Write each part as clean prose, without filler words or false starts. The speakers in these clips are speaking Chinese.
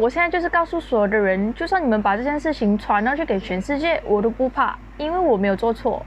我现在就是告诉所有的人，就算你们把这件事情传上去给全世界，我都不怕，因为我没有做错。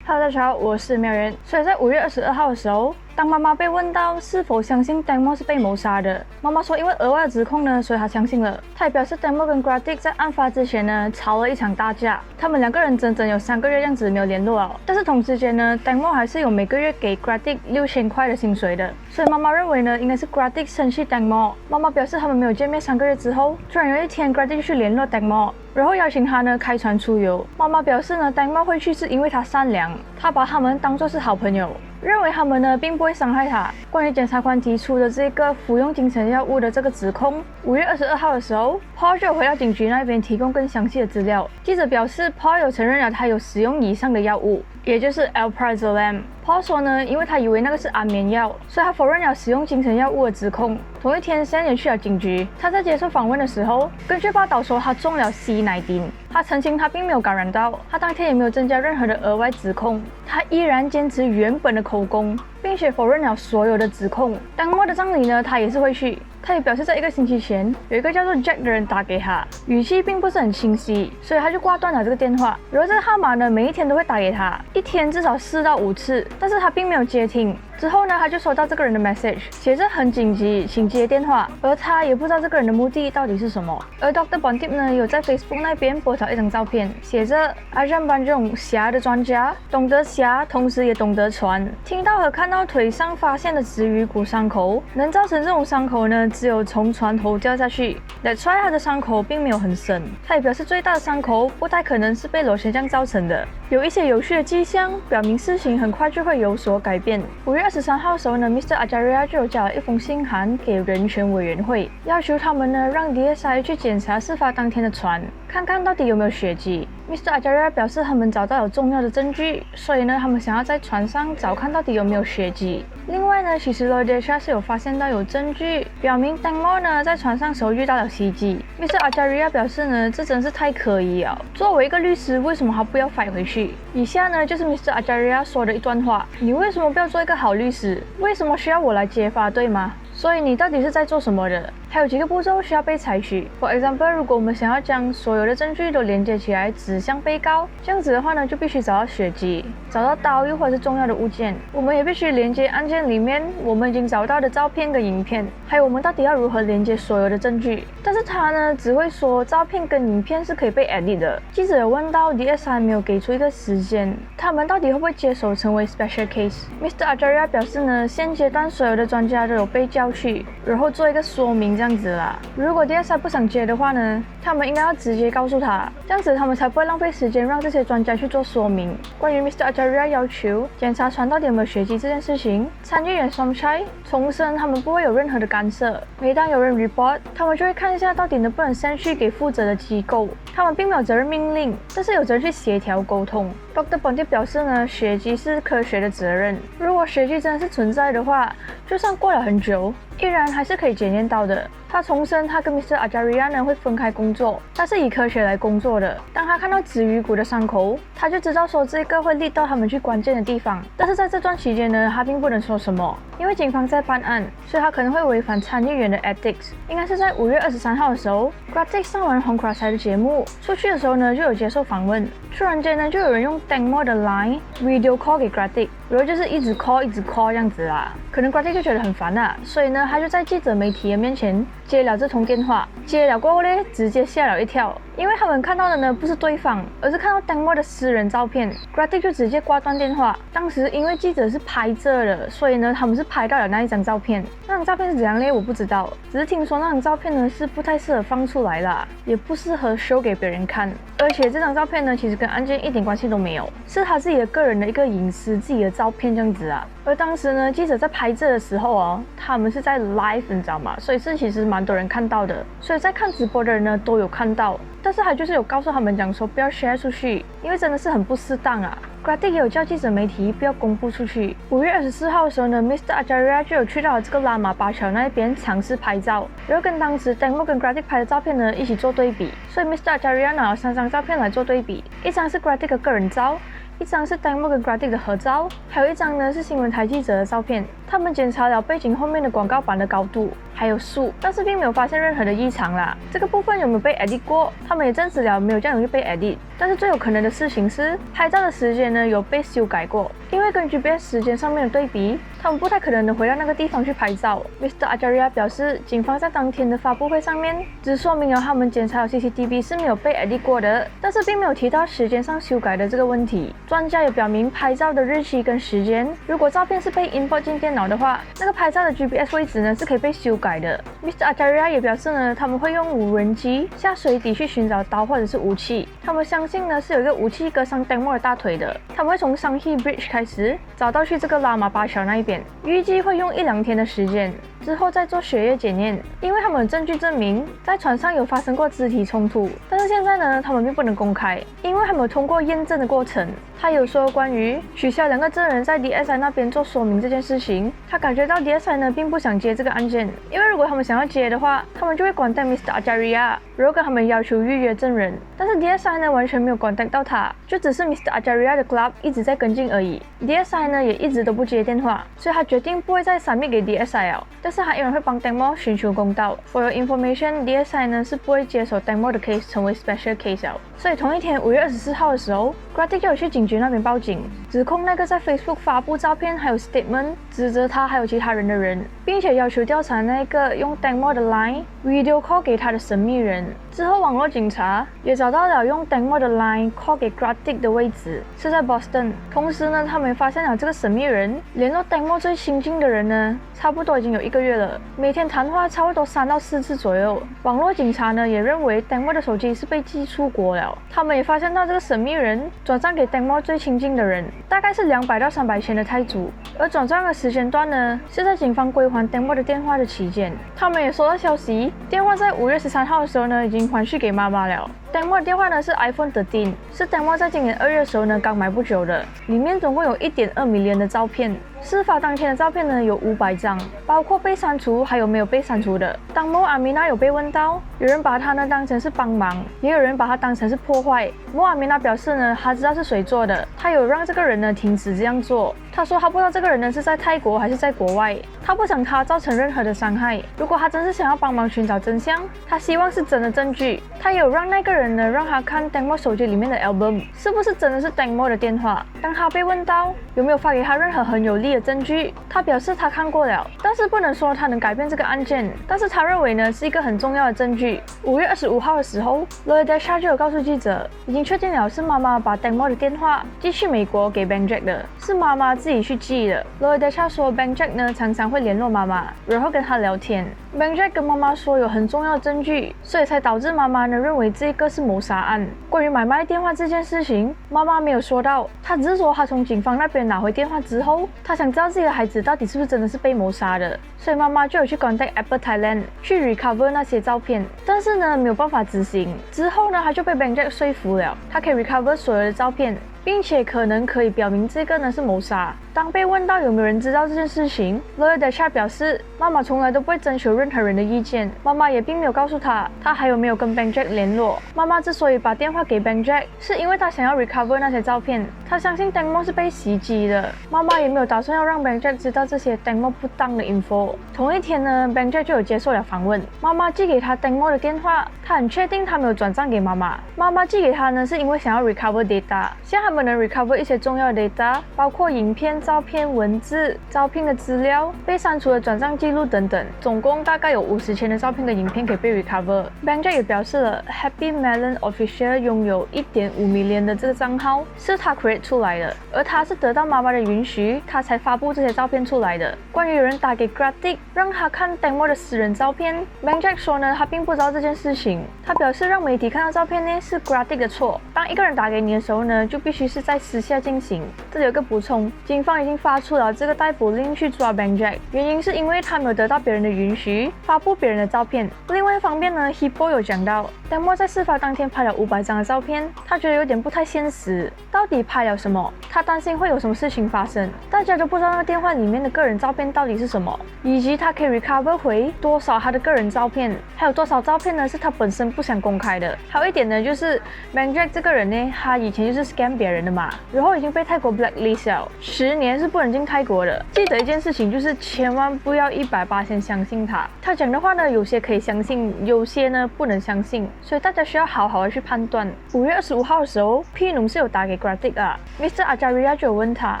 Hello， 大家好，我是妙媛。所以在5月22号的时候，当妈妈被问到是否相信 Tangmo 是被谋杀的，妈妈说因为额外的指控呢，所以她相信了。她也表示 Tangmo 跟 Gradik 在案发之前呢吵了一场大架，他们两个人整整有3个月这样子没有联络了。但是同时间呢 ，Tangmo 还是有每个月给 Gradik 6000块的薪水的，所以妈妈认为呢，应该是 Gradik 生气 Tangmo。妈妈表示他们没有见面3个月之后，突然有一天 Gradik 就去联络 Tangmo。然后邀请他呢开船出游。妈妈表示呢 ，Tangmo 会去是因为他善良，他把他们当作是好朋友，认为他们呢并不会伤害他。关于检察官提出的这个服用精神药物的这个指控，5月22号的时候 ，Paul 就回到警局那边提供更详细的资料。记者表示 ，Paul 有承认了他有使用以上的药物，也就是 Alprazolam。Paul 说呢，因为他以为那个是安眠药，所以他否认了使用精神药物的指控。同一天 ，Sam 也去了警局。他在接受访问的时候，根据报道说他中了 C19。他澄清他并没有感染到，他当天也没有增加任何的额外指控，他依然坚持原本的口供，并且否认了所有的指控。Tangmo的葬礼呢，他也是会去。他也表示，在1个星期前，有一个叫做 Jack 的人打给他，语气并不是很清晰，所以他就挂断了这个电话。然后这个号码呢，每一天都会打给他，一天至少4到5次，但是他并没有接听。之后呢，他就收到这个人的 message， 写着很紧急，请接电话。而他也不知道这个人的目的到底是什么。而 Dr. Pontip 呢，有在 Facebook 那边播了一张照片，写着 Ajahn Brancong 侠的专家，懂得侠，同时也懂得传。听到和看到腿上发现的植鱼骨伤口，能造成这种伤口呢，只有从船头掉下去。That's why 他的伤口并没有很深。他也表示，最大的伤口不太可能是被螺旋桨造成的。有一些有趣的迹象，表明事情很快就会有所改变。5月23号的时候呢 ，Mr. Ajaria 就有交了一封信函给人权委员会，要求他们呢让 DSI 去检查事发当天的船，看看到底有没有血迹。Mr. Ajaria 表示他们找到有重要的证据，所以呢他们想要在船上找看到底有没有血迹。另外呢，其实 Lodesha 是有发现到有证据表明 Tangmo 呢在船上时候遇到了袭击。Mr. Ajaria 表示呢，这真是太可疑了。作为一个律师，为什么他不要fight回去？以下呢就是 Mr. Ajaria 说的一段话：你为什么不要做一个好律师？为什么需要我来揭发，对吗？所以你到底是在做什么的？还有几个步骤需要被采取。For example， 如果我们想要将所有的证据都连接起来指向被告，这样子的话呢，就必须找到血迹，找到刀又或者是重要的物件。我们也必须连接案件里面我们已经找到的照片跟影片，还有我们到底要如何连接所有的证据。但是他呢，只会说照片跟影片是可以被 edit 的。记者有问到 DSI 没有给出一个时间，他们到底会不会接手成为 special case？Mr. Ajaria 表示呢，现阶段所有的专家都有被叫去，然后做一个说明这样子啦。如果 DSI 不想接的话呢，他们应该要直接告诉他，这样子他们才不会浪费时间让这些专家去做说明。关于 Mr. Ajaria 要求检查船到底有没有血迹这件事情，参议员 Somchai 重申他们不会有任何的干涉。每当有人 report， 他们就会看一下到底能不能send去给负责的机构。他们并没有责任命令，但是有责任去协调沟通。Dr. Pontip 表示呢，血迹是科学的责任。如果血迹真的是存在的话，就算过了很久，依然还是可以检验到的。他重申，他跟 Mr. Ajaria 呢会分开工作，他是以科学来工作的。当他看到植鱼骨的伤口，他就知道说这个会lead到他们去关键的地方。但是在这段期间呢，他并不能说什么，因为警方在办案，所以他可能会违反参议员的 ethics。应该是在5月23号的时候 ，Gradik 上完红 cross 的节目，出去的时候呢就有接受访问，突然间呢就有人用 Tangmo 的 line video call 给 Gradik， 然后就是一直 call 这样子啦。可能 Gradik 就觉得很烦啦，所以呢他就在记者媒体的面前接了这通电话，接了过后呢，直接吓了一跳，因为他们看到的呢不是对方，而是看到 Tangmo 的私人照片。Gradik 就直接挂断电话。当时因为记者是拍着的，所以呢他们是拍到了那一张照片。那张照片是怎样呢？我不知道，只是听说那张照片呢是不太适合放出来啦，也不适合 show 给别人看。而且这张照片呢，其实跟案件一点关系都没有，是他自己的个人的一个隐私，自己的照片这样子啊。而当时呢，记者在拍摄的时候哦，他们是在 live， 你知道吗？所以是其实蛮多人看到的，所以在看直播的人呢都有看到。但是他就是有告诉他们讲说不要 share 出去，因为真的是很不适当啊。Gradik 也有叫记者媒体不要公布出去。5月24号的时候呢 ，Mr. Ajaria 就有去到这个拉玛巴桥那边尝试拍照，然后跟当时 Tangmo 跟 Gradik 拍的照片呢一起做对比。所以 Mr. Ajaria 拿了3张照片来做对比，一张是 Gradik 的个人照，一张是 Dangmo 跟 Gradik 的合照，还有一张呢是新闻台记者的照片。他们检查了背景后面的广告板的高度，还有树，但是并没有发现任何的异常啦。这个部分有没有被 edit 过？他们也证实了没有这样容易被 edit。但是最有可能的事情是，拍照的时间呢有被修改过，因为根据 GPS 时间上面的对比，他们不太可能回到那个地方去拍照。Mr. Ajaria 表示，警方在当天的发布会上面只说明了他们检查了 CCTV 是没有被 edit 过的，但是并没有提到时间上修改的这个问题。专家也表明，拍照的日期跟时间，如果照片是被 import 进电脑的话，那个拍照的 GPS 位置呢是可以被修改的。Mr. Ajaria 也表示呢，他们会用无人机下水底去寻找刀或者是武器。他们相信呢是有一个武器割伤 Dangmo 的大腿的。他们会从Sanghi Bridge 开始找到去这个拉玛巴桥那一边，预计会用1-2天的时间。之后再做血液检验，因为他们有证据证明在船上有发生过肢体冲突，但是现在呢，他们并不能公开，因为还没有通过验证的过程。他有说关于取消2个证人在 DSI 那边做说明这件事情，他感觉到 DSI 呢并不想接这个案件，因为如果他们想要接的话，他们就会contact Mr. Ajaria， 然后跟他们要求预约证人。但是 DSI 呢完全没有contact到他，就只是 Mr. Ajaria 的 club 一直在跟进而已。DSI 呢也一直都不接电话，所以他决定不会再submit给 DSI 了。但是他依然会帮 Dangmo 寻求公道。For your information， DSI 呢是不会接手 Dangmo 的 case 成为 special case 了。所以同一天5月24号的时候 ，Gradik 就有去警局那边报警，指控那个在 Facebook 发布照片还有 statement 指责他还有其他人的人，并且要求调查那个用 Dangmo 的 line video call 给他的神秘人。之后网络警察也找到了用 Dangmo 的 line call 给 Gradik 的位置是在 Boston。同时呢，他们发现了这个神秘人联络 Dangmo 最亲近的人呢，差不多已经有1个月了，每天谈话差不多3到4次左右。网络警察呢也认为 Dangmo 的手机是被寄出国了。他们也发现到这个神秘人转账给 Dangmo 最亲近的人，大概是200到300千的泰铢，而转账的时间段呢是在警方归还 Dangmo 的电话的期间。他们也收到消息，电话在5月13号的时候呢已经还去给妈妈了。Dangmo 的电话呢是 iPhone 13，是 Dangmo 在今年2月的时候呢刚买不久的，里面总共有1.2 million的照片。事发当天的照片呢有500张，包括被删除还有没有被删除的。当 Mo Amina 有被问到，有人把他呢当成是帮忙，也有人把他当成是破坏。Mo Amina 表示呢，他知道是谁做的，他有让这个人呢停止这样做。他说他不知道这个人呢是在泰国还是在国外，他不想他造成任何的伤害。如果他真是想要帮忙寻找真相，他希望是真的证据。他也有让那个人呢让他看 Dangmo 手机里面的 album 是不是真的是 Dangmo 的电话。当他被问到有没有发给他任何很有力的证据，他表示他看过了，但是不能说他能改变这个案件，但是他认为呢是一个很重要的证据。5月25号的时候 Loy Desha 就有告诉记者，已经确定了是妈妈把 Dangmo 的电话寄去美国给 Bang Jack 的，是妈妈自己去寄的。Loy Desha 说 Bang Jack 呢常常会联络妈妈，然后跟她聊天。Bang Jack 跟妈妈说有很重要的证据，所以才导致妈妈呢认为这个是谋杀案。关于买卖电话这件事情，妈妈没有说到，她只是说她从警方那边拿回电话之后，她想知道自己的孩子到底是不是真的是被谋杀的，所以妈妈就有去 contact Apple Thailand 去 recover 那些照片，但是呢没有办法执行。之后呢，她就被 Bang Jack 说服了，她可以 recover 所有的照片，并且可能可以表明这个呢是谋杀。当被问到有没有人知道这件事情 Loy Desha 表示，妈妈从来都不会征求任何人的意见，妈妈也并没有告诉他还有没有跟 Bang Jack 联络。妈妈之所以把电话给 Bang Jack， 是因为她想要 recover 那些照片，她相信 Dangmo 是被袭击的。妈妈也没有打算要让 Bang Jack 知道这些 Dangmo 不当的 info。同一天呢 Bang Jack 就有接受了访问，妈妈寄给他 Dangmo 的电话，他很确定他没有转账给妈妈。妈妈寄给他呢是因为想要 recover data， 希望他们能 recover 一些重要的 data， 包括影片、照片、文字、招聘的资料、被删除的转账记录等等，总共大概有50千的照片跟影片可以被 recover。 Bang Jack 也表示了 Happy Melon Official 拥有1.5 million 的这个账号是他 create 出来的，而他是得到妈妈的允许他才发布这些照片出来的。关于有人打给 Gradik 让他看 Dangmo 的私人照片， Bang Jack 说呢他并不知道这件事情，他表示让媒体看到照片呢是 Gradik 的错，当一个人打给你的时候呢就必须是在私下进行。这里有个补充，警方已经发出了这个逮捕令去抓 Bang Jack， 原因是因为他没有得到别人的允许发布别人的照片。另外一方面呢 Hippo 有讲到 Dangmo 在事发当天拍了500张的照片，他觉得有点不太现实，到底拍了什么？他担心会有什么事情发生，大家都不知道那个电话里面的个人照片到底是什么，以及他可以 recover 回多少他的个人照片，还有多少照片呢是他本身不想公开的。还有一点呢就是 Bang Jack 这个人呢，他以前就是 scam 别人的嘛，然后已经被泰国 blacklist 了，10年是不能进泰国的。记得一件事情就是千万不要100%相信他，他讲的话呢，有些可以相信，有些呢不能相信，所以大家需要好好的去判断。5月25号的时候 P 农是有打给 Gratic 啊 ，Mr. Ajaria 就有问他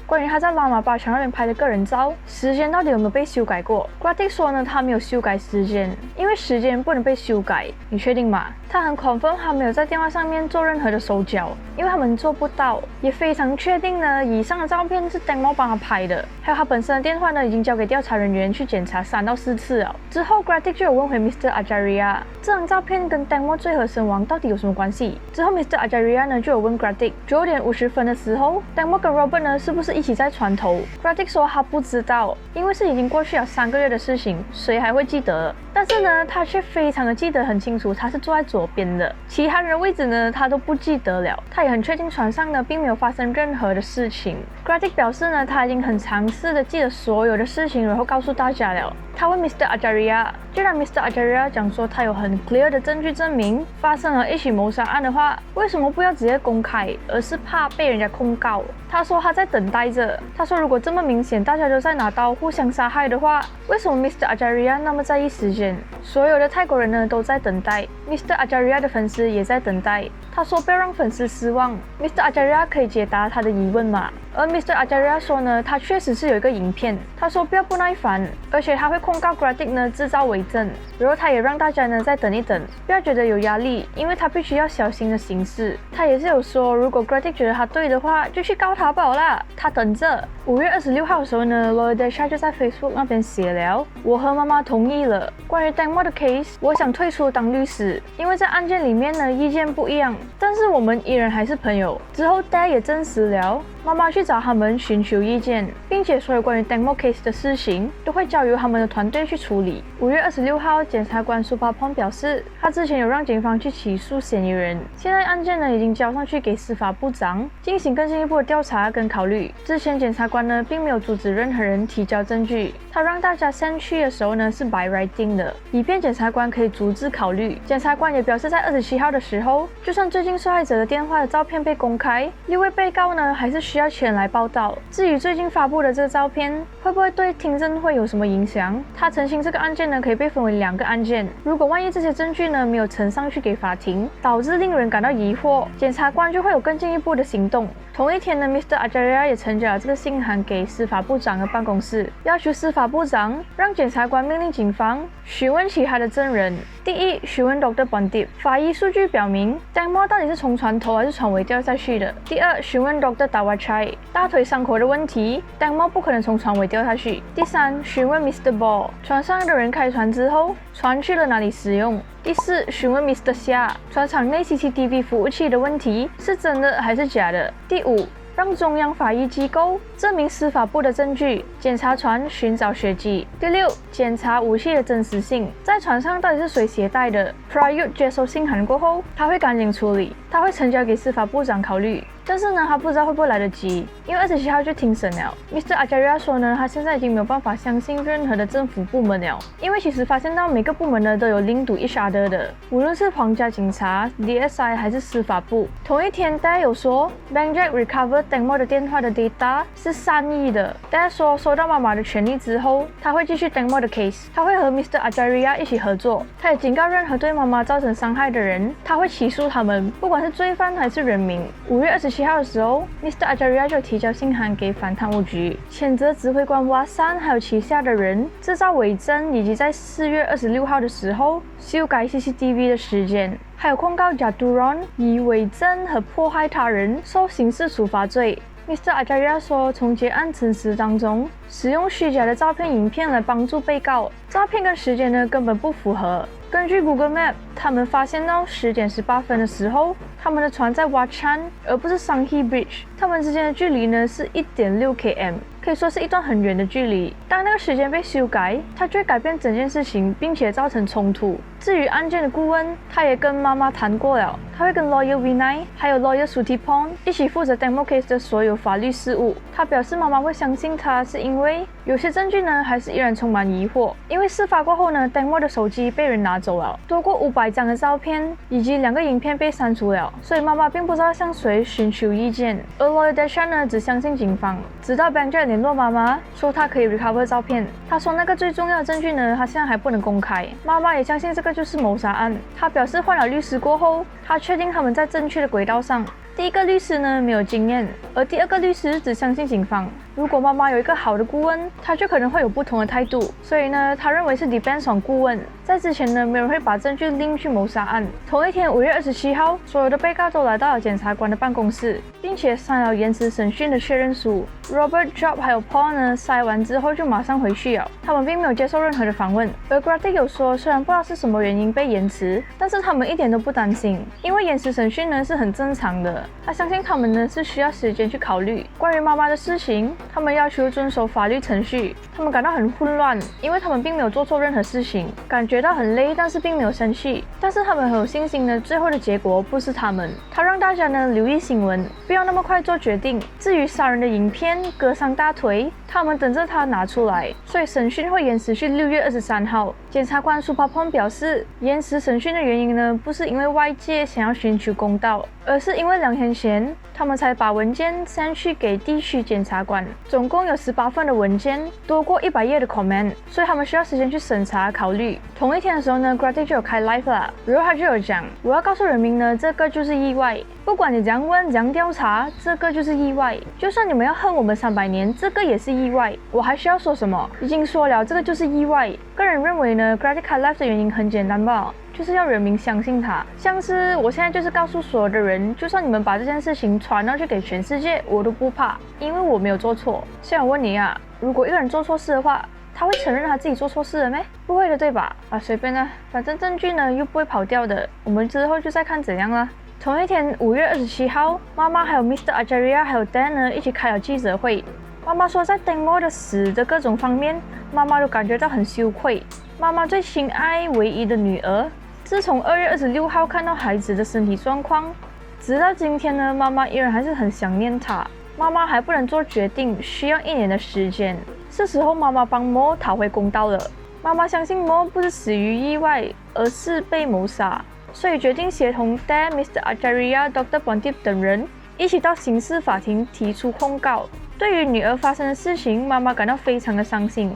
关于他在妈妈巴场那边拍的个人照，时间到底有没有被修改过 ？Gratic 说呢，他没有修改时间，因为时间不能被修改。你确定吗？他很 confirm 他没有在电话上面做任何的手脚，因为他们做不到，也非常确定呢，以上的照片是 Tengmo 帮他拍的，还有他本身的电话呢，已经交给调查人员去检查3到4次了。之后 Gratic 就有问回 Mr. Ajaria， 这张照片跟 Tengmo 坠河身亡到底有什么关系？之后 Mr. Ajaria 呢就有问 Gratic， 9点50分的时候 ，Tengmo 跟 Robert 呢是不是一起在船头 ？Gratic 说他不知道，因为是已经过去了3个月的事情，谁还会记得？但是呢，他却非常的记得很清楚，他是坐在左边的，其他人的位置呢，他都不记得了。他也很确定船上呢，并没有发生任何的事情。Gratic 表示呢，他已经很尝试的记得所有的事情，然后告诉大家了。他问 Mr. Ajaria， 既然 Mr. Ajaria 讲说他有很 clear 的证据证明发生了一起谋杀案的话，为什么不要直接公开，而是怕被人家控告？他说他在等待着。他说如果这么明显，大家都在拿刀互相杀害的话，为什么 Mr. Ajaria 那么在意时间？所有的泰国人呢都在等待 ，Mr. Ajaria 的粉丝也在等待。他说不要让粉丝失望 ，Mr. Ajaria 可以解答他的疑问嘛？而 Mr. Ajaria 说呢，他确实是有一个影片。他说不要不耐烦，而且他会控告 Gratic 呢制造伪证。然后他也让大家呢再等一等，不要觉得有压力，因为他必须要小心的行事。他也是有说，如果 Gratic 觉得他对的话，就去告他罢啦。他等着。5月26号的时候呢 ，Lawyer Desha 就在 Facebook 那边写了，我和妈妈同意了关于 Tengmo 的 case， 我想退出当律师，因为在案件里面呢意见不一样，但是我们依然还是朋友。之后 Dad 也证实了，妈妈去找他们寻求意见，并且所有关于 Tengmo case 的事情都会交由他们的团队去处理。5月26号，检察官苏巴蓬表示，他之前有让警方去起诉嫌疑人，现在案件呢已经交上去给司法部长进行更进一步的调查跟考虑。之前检察官呢并没有阻止任何人提交证据，他让大家send去的时候呢是 by writing 的，以便检察官可以逐字考虑。检察官也表示，在27号的时候，就算最近受害者的电话的照片被公开，6位被告呢还是需要前来报道。至于最近发布的这个照片会不会对听证会有什么影响，他澄清这个案件呢可以被分为2个案件，如果万一这些证据呢没有呈上去给法庭，导致令人感到疑惑，检察官就会有更进一步的行动。同一天呢 ，Mr. Ajaria 也呈交了这个信函给司法部长的办公室，要求司法部长让检察官命令警方询问其他的证人。第一，询问 Dr. Bondip， 法医数据表明 Tengmo 到底是从船头还是船尾掉下去的。第二，询问 Dr. Dawachai， 大腿伤口的问题 ，Tengmo 不可能从船尾掉下去。第三，询问 Mr. Ball， 船上的人开船之后，船去了哪里使用？第四，询问 Mr. Xia， 船厂内 CCTV 服务器的问题是真的还是假的？第五，让中央法医机构证明司法部的证据，检查船寻找血迹。第六，检查武器的真实性，在船上到底是谁携带的。Prayut 接收信函过后，他会赶紧处理，他会呈交给司法部长考虑。但是呢，他不知道会不会来得及，因为27号就庭审了。Mr. Ajaria 说呢，他现在已经没有办法相信任何的政府部门了，因为其实发现到每个部门呢都有link to each other的，无论是皇家警察、DSI 还是司法部。同一天，大家有说 Bankjack recover Tengmo 的电话的 data 是3亿的。大家说收到妈妈的权利之后，他会继续 Tengmo 的 case， 他会和 Mr. Ajaria 一起合作。他也警告任何对妈妈造成伤害的人，他会起诉他们，不管是罪犯还是人民。5月27号的时候 ，Mr. Ajaria 就提交信函给反贪污局，谴责指挥官瓦山还有旗下的人制造伪证，以及在4月26号的时候修改 CCTV 的时间，还有控告 Jaturon 以伪证和迫害他人受刑事处罚罪。Mr. Ajaria 说，从结案陈词当中使用虚假的照片、影片来帮助被告，照片跟时间呢根本不符合。根据 Google Map， 他们发现到10点18分的时候，他们的船在 Watchan， 而不是 Sanghi Bridge， 他们之间的距离呢是 1.6 km， 可以说是一段很远的距离。当那个时间被修改，它就会改变整件事情，并且造成冲突。至于案件的顾问，他也跟妈妈谈过了，他会跟 Lawyer Vinay 还有 Lawyer Sutipon 一起负责 Tengmo case 的所有法律事务。他表示妈妈会相信他，是因为有些证据呢还是依然充满疑惑。因为事发过后呢 ，Tengmo 的手机被人拿走了，多过500 100张的照片，以及2个影片被删除了，所以妈妈并不知道向谁寻求意见。而 Lawyer Deshawn 呢，只相信警方，直到 Bang Jack 联络妈妈，说他可以 recover 照片。他说那个最重要的证据呢，他现在还不能公开。妈妈也相信这个就是谋杀案。他表示换了律师过后，他确定他们在正确的轨道上。第一个律师呢没有经验，而第二个律师只相信警方。如果妈妈有一个好的顾问，他就可能会有不同的态度。所以呢，他认为是 depends on 顾问。在之前呢，没有人会把证据拎去谋杀案。同一天5月27号，所有的被告都来到了检察官的办公室，并且删了延迟审讯的确认书。Robert、Job 还有 Paul 呢，筛完之后就马上回去了，他们并没有接受任何的访问。而 Grady 有说，虽然不知道是什么原因被延迟，但是他们一点都不担心，因为延迟审讯呢是很正常的。他相信他们呢是需要时间去考虑关于妈妈的事情，他们要求遵守法律程序。他们感到很混乱，因为他们并没有做错任何事情，感觉到很累，但是并没有生气。但是他们很有信心呢，最后的结果不是他们。他让大家呢留意新闻，不要那么快做决定。至于杀人的影片、割伤大腿，他们等着他拿出来，所以审讯会延迟去6月23号。检察官苏帕蓬表示，延迟审讯的原因呢，不是因为外界想要寻求公道，而是因为2天前他们才把文件send去给地区检察官，总共有18份的文件，多过100页的 comment， 所以他们需要时间去审查考虑。同一天的时候呢 ，Grady 就有开 live 啦，然后他就有讲，我要告诉人民呢，这个就是意外，不管你怎样问、怎样调查，这个就是意外。就算你们要恨我们300年，这个也是意外。我还需要说什么？已经说了，这个就是意外。个人认为呢 ，Grady 开 live 的原因很简单吧。就是要人民相信他，像是我现在就是告诉所有的人，就算你们把这件事情传到去给全世界，我都不怕，因为我没有做错。现在我问你啊，如果一个人做错事的话，他会承认他自己做错事了没？不会的，对吧？随便啦，反正证据呢又不会跑掉的，我们之后就再看怎样啦。同一天5月27号，妈妈还有 Mr. Ajaria 还有 Dan 呢一起开了记者会。妈妈说，在 Tengmo 的死的各种方面，妈妈都感觉到很羞愧。妈妈最亲爱唯一的女儿，自从2月26号看到孩子的身体状况，直到今天呢，妈妈依然还是很想念他。妈妈还不能做决定，需要1年的时间。是时候妈妈帮 Mo 讨回公道了。妈妈相信 Mo 不是死于意外，而是被谋杀，所以决定协同 Dad、Mr. Ajaria、Dr. Pontip 等人一起到刑事法庭提出控告。对于女儿发生的事情，妈妈感到非常的伤心。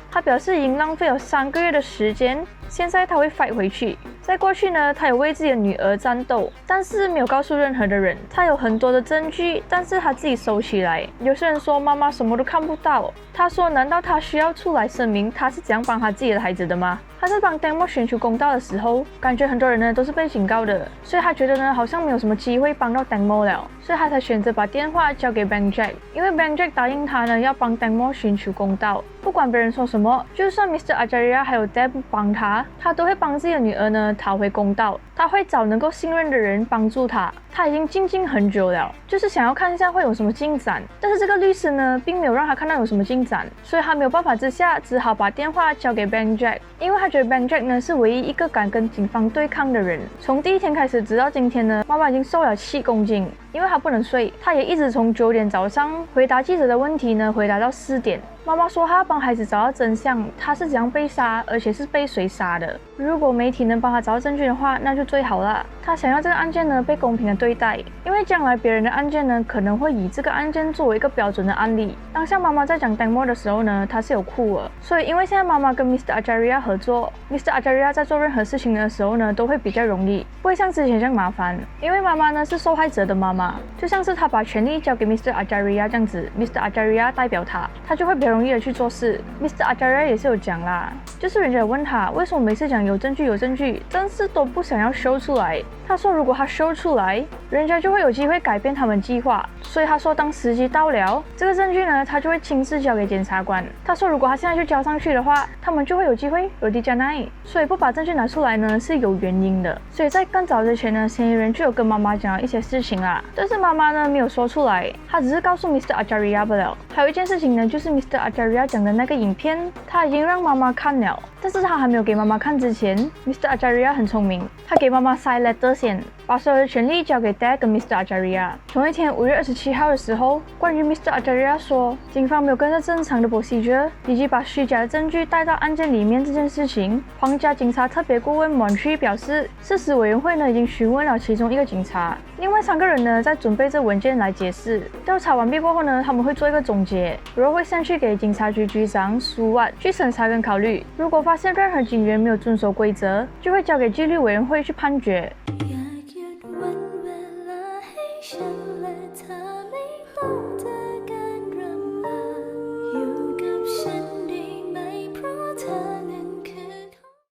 她表示已经浪费了3个月的时间，现在她会 fight 回去。在过去呢，她有为自己的女儿战斗，但是没有告诉任何的人。她有很多的证据，但是她自己收起来。有些人说妈妈什么都看不到，她说难道她需要出来声明她是怎样帮她自己的孩子的吗？她在帮 Tengmo 寻求公道的时候，感觉很多人呢都是被警告的，所以她觉得呢好像没有什么机会帮到 Tengmo 了，所以她才选择把电话交给 Bang Jack， 因为 Bang Jack 答应她呢要帮 Tengmo 寻求公道，不管别人说什么，就算 Mr. Ajaria 还有 Dad 不帮她，她都会帮自己的女儿呢讨回公道。她会找能够信任的人帮助她。她已经静静很久了，就是想要看一下会有什么进展，但是这个律师呢并没有让她看到有什么进展，所以她没有办法之下，只好把电话交给 Bang Jack， 因为她觉得 Bang Jack 呢是唯一一个敢跟警方对抗的人。从第一天开始直到今天呢，妈妈已经瘦了7公斤，因为她不能睡，她也一直从9点早上回答记者的问题呢，回答到4点。妈妈说她要帮孩子找到真相，她是怎样被杀，而且是被谁杀的。如果媒体能帮她找到证据的话，那就最好了。她想要这个案件呢被公平的对待，因为将来别人的案件呢可能会以这个案件作为一个标准的案例。当下妈妈在讲 Tengmo 的时候呢，她是有哭了，所以因为现在妈妈跟 Mr. Ajaria 合作， Mr. Ajaria 在做任何事情的时候呢都会比较容易，不会像之前这样麻烦。因为妈妈呢是受害者的妈妈，就像是她把权力交给 Mr. Ajaria 这样子， Mr. Ajaria 代表她就会比较容易的去做事。 Mr. Ajaria 也是有讲啦，就是人家有问他为什么每次讲有证据，但是都不想要show出来。他说如果他show出来，人家就会有机会改变他们计划，所以他说当时机到了，这个证据呢他就会亲自交给检察官。他说如果他现在就交上去的话，他们就会有机会有地加奈，所以不把证据拿出来呢是有原因的。所以在更早之前呢，嫌疑人就有跟妈妈讲了一些事情啦，但是妈妈呢没有说出来，她只是告诉 Mr. Ajaria 不了。还有一件事情呢，就是 Mr. Ajaria 讲的那个影片，他已经让妈妈看了，但是他还没有给妈妈看之前， Mr. Ajaria 很聪明，他给妈妈塞 letter 先，把所有的权利交给 Dad 跟 Mr. Ajaria。同一天5月27号的时候，关于 Mr. Ajaria 说警方没有跟着正常的 procedure， 以及把虚假的证据带到案件里面这件事情，皇家警察特别顾问 Montri 表示，事实委员会呢已经询问了其中一个警察，另外3个人呢在准备这文件来解释。调查完毕过后呢，他们会做一个总结，然后会上去给警察局局长苏瓦去审查跟考虑。如果发现任何警员没有遵守规则，就会交给纪律委员会去判决。